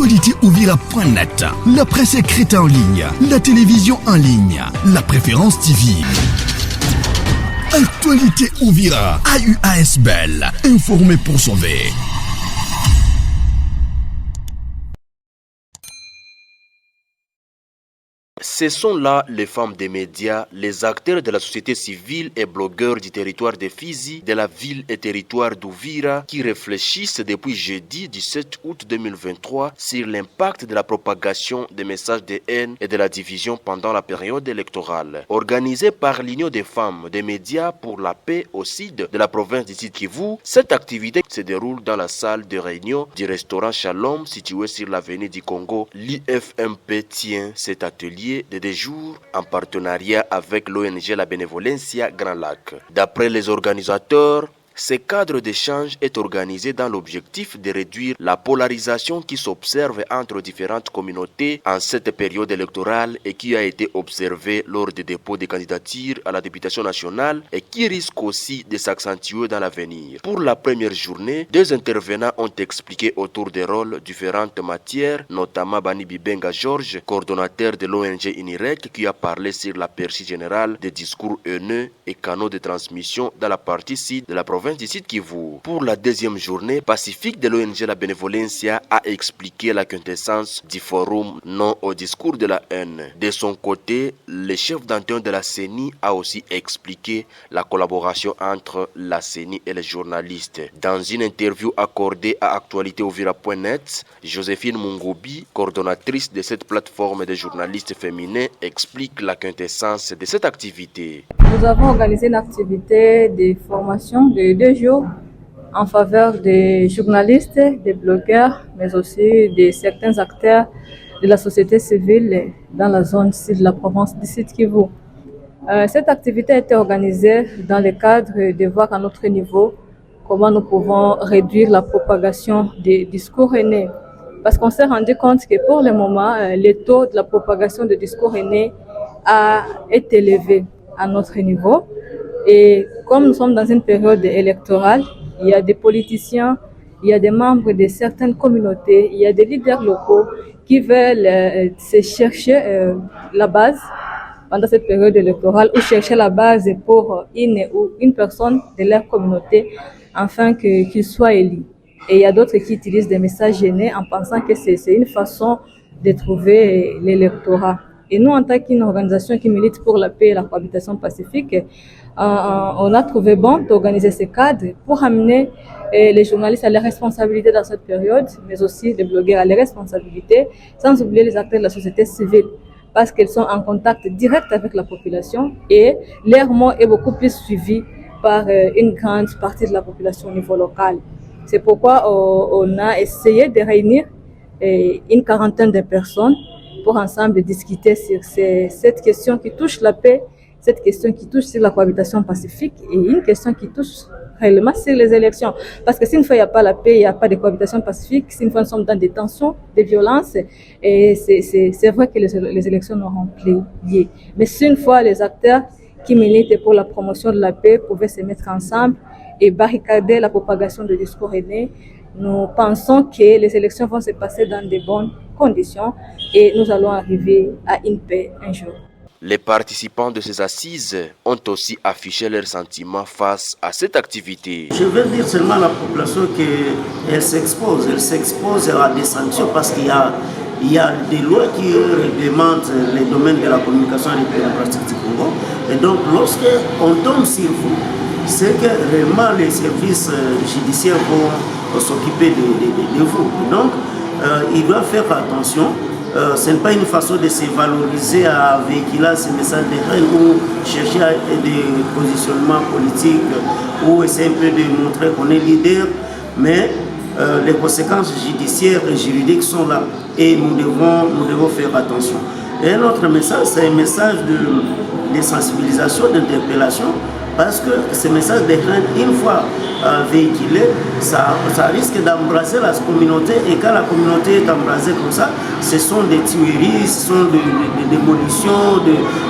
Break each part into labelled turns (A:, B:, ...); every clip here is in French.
A: Actualité Ouvira.net, la presse écrite en ligne, la télévision en ligne, la préférence TV. Actualité Ouvira, AUASBEL, informé pour sauver.
B: Ce sont là les femmes des médias, les acteurs de la société civile et blogueurs du territoire de Fizi, de la ville et territoire d'Ouvira qui réfléchissent depuis jeudi 17 août 2023 sur l'impact de la propagation des messages de haine et de la division pendant la période électorale. Organisée par l'Union des femmes des médias pour la paix au sud de la province du Sud Kivu, cette activité se déroule dans la salle de réunion du restaurant Shalom situé sur l'avenue du Congo. L'IFMP tient cet atelier de 2 jours en partenariat avec l'ONG La Benevolencia Grand Lac. D'après les organisateurs, ce cadre d'échange est organisé dans l'objectif de réduire la polarisation qui s'observe entre différentes communautés en cette période électorale et qui a été observée lors des dépôts de candidatures à la députation nationale et qui risque aussi de s'accentuer dans l'avenir. Pour la première journée, 2 intervenants ont expliqué autour des rôles différentes matières, notamment Bani Bibenga Georges, coordonnateur de l'ONG INIREC, qui a parlé sur l'aperçu général des discours haineux et canaux de transmission dans la partie sud de la province du Sud Kivu. Pour la deuxième journée, Pacifique de l'ONG La Benevolencia a expliqué la quintessence du forum non au discours de la haine. De son côté, le chef d'antenne de la CENI a aussi expliqué la collaboration entre la CENI et les journalistes. Dans une interview accordée à actualitéouvira.net, Joséphine Mungobi, coordonnatrice de cette plateforme de journalistes féminins, explique la quintessence de cette activité.
C: Nous avons organisé une activité de formation de 2 jours en faveur des journalistes, des blogueurs, mais aussi de certains acteurs de la société civile dans la zone sud de la province du Sud Kivu. Cette activité a été organisée dans le cadre de voir à notre niveau comment nous pouvons réduire la propagation des discours haineux. Parce qu'on s'est rendu compte que pour le moment, le taux de la propagation de discours haineux est élevé à notre niveau. Et comme nous sommes dans une période électorale, il y a des politiciens, il y a des membres de certaines communautés, il y a des leaders locaux qui veulent se chercher la base pendant cette période électorale ou chercher la base pour une personne de leur communauté afin qu'il soit élu. Et il y a d'autres qui utilisent des messages haineux en pensant que c'est une façon de trouver l'électorat. Et nous, en tant qu'une organisation qui milite pour la paix et la cohabitation pacifique, on a trouvé bon d'organiser ce cadre pour amener les journalistes à leurs responsabilités dans cette période, mais aussi les blogueurs à leurs responsabilités, sans oublier les acteurs de la société civile, parce qu'ils sont en contact direct avec la population et leur mot est beaucoup plus suivi par une grande partie de la population au niveau local. C'est pourquoi on a essayé de réunir une quarantaine de personnes pour ensemble discuter sur cette question qui touche la paix, cette question qui touche sur la cohabitation pacifique et une question qui touche réellement sur les élections. Parce que si une fois il n'y a pas la paix, il n'y a pas de cohabitation pacifique, si une fois nous sommes dans des tensions, des violences, et c'est vrai que les élections n'auront plus lieu. Mais si une fois les acteurs qui militent pour la promotion de la paix pouvaient se mettre ensemble et barricader la propagation de discours haineux, nous pensons que les élections vont se passer dans de bonnes conditions et nous allons arriver à une paix un jour.
B: Les participants de ces assises ont aussi affiché leurs sentiments face à cette activité.
D: Je veux dire seulement à la population qu'elle s'expose à des sanctions parce qu'il y a des lois qui réglementent les domaines de la communication et de la pratique du Congo. Et donc lorsqu'on tombe sur vous, c'est que vraiment les services judiciaires vont s'occuper de vous. Donc, ils doivent faire attention. Ce n'est pas une façon de se valoriser à véhiculer ces messages de haine ou chercher des positionnements politiques ou essayer un peu de montrer qu'on est leader. Mais les conséquences judiciaires et juridiques sont là et nous devons faire attention. Et un autre message, c'est un message de sensibilisation, d'interpellation. Parce que ces messages de haine, une fois véhiculés, ça risque d'embraser la communauté. Et quand la communauté est embrasée comme ça, ce sont des tueries, ce sont des démolitions,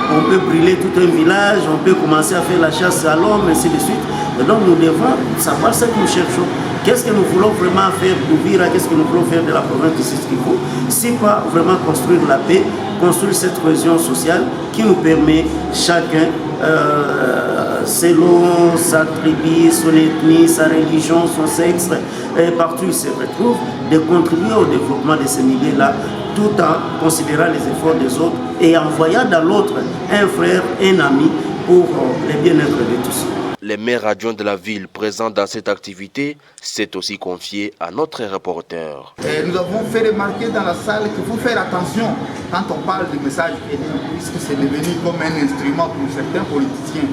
D: on peut brûler tout un village, on peut commencer à faire la chasse à l'homme, ainsi de suite. Et donc nous devons savoir ce que nous cherchons. Qu'est-ce que nous voulons vraiment faire d'Ouvira, qu'est-ce que nous voulons faire de la province de Sud Kivu, c'est pas vraiment construire la paix, construire cette cohésion sociale qui nous permet chacun, selon sa tribu, son ethnie, sa religion, son sexe, partout où il se retrouve, de contribuer au développement de ces milieux-là, tout en considérant les efforts des autres et en voyant dans l'autre un frère, un ami pour le bien-être de tous.
B: Les maires adjoints de la ville présents dans cette activité s'est aussi confié à notre reporter.
E: Nous avons fait remarquer dans la salle qu'il faut faire attention quand on parle du message haineux, puisque c'est devenu comme un instrument pour certains politiciens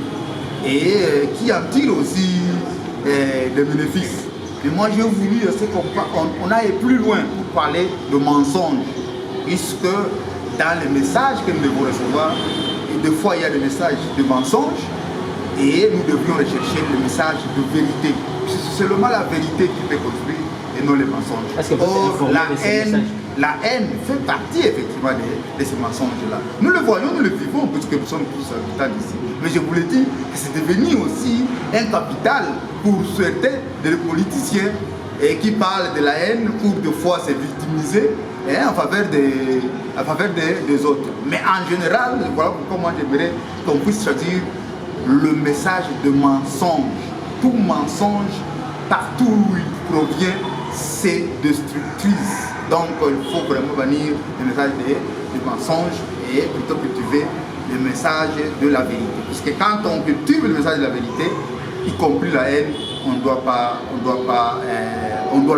E: et qui en tire aussi des bénéfices. Mais moi j'ai voulu qu'on aille plus loin pour parler de mensonges, puisque dans les messages que nous devons recevoir, des fois il y a des messages de mensonges, et nous devions rechercher le message de vérité. C'est seulement la vérité qui peut construire et non les mensonges. Or, la haine fait partie effectivement de ces mensonges-là. Nous le voyons, nous le vivons, puisque nous sommes tous habitants d'ici. Mais je vous l'ai dit que c'est devenu aussi un capital pour certains des politiciens et qui parlent de la haine pour de fois se victimiser en faveur des autres. Mais en général, voilà pourquoi moi j'aimerais qu'on puisse choisir le message de mensonge. Tout mensonge, partout où il provient, c'est destructrice. Donc il faut vraiment bannir le message de mensonge et plutôt cultiver le message de la vérité. Parce que quand on cultive le message de la vérité, y compris la haine, on doit la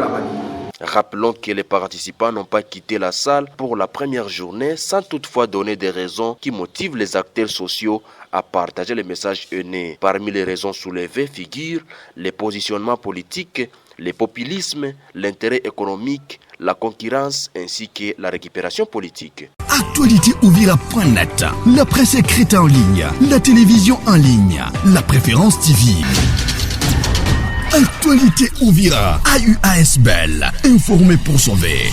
E: bannir.
B: Rappelons que les participants n'ont pas quitté la salle pour la première journée sans toutefois donner des raisons qui motivent les acteurs sociaux à partager les messages haineux. Parmi les raisons soulevées figurent les positionnements politiques, le populisme, l'intérêt économique, la concurrence ainsi que la récupération politique.
A: Actualité Ouvira.net, la presse écrite en ligne, la télévision en ligne, la préférence TV. Actualité Ouvira, AUAS Bell, informé pour sauver.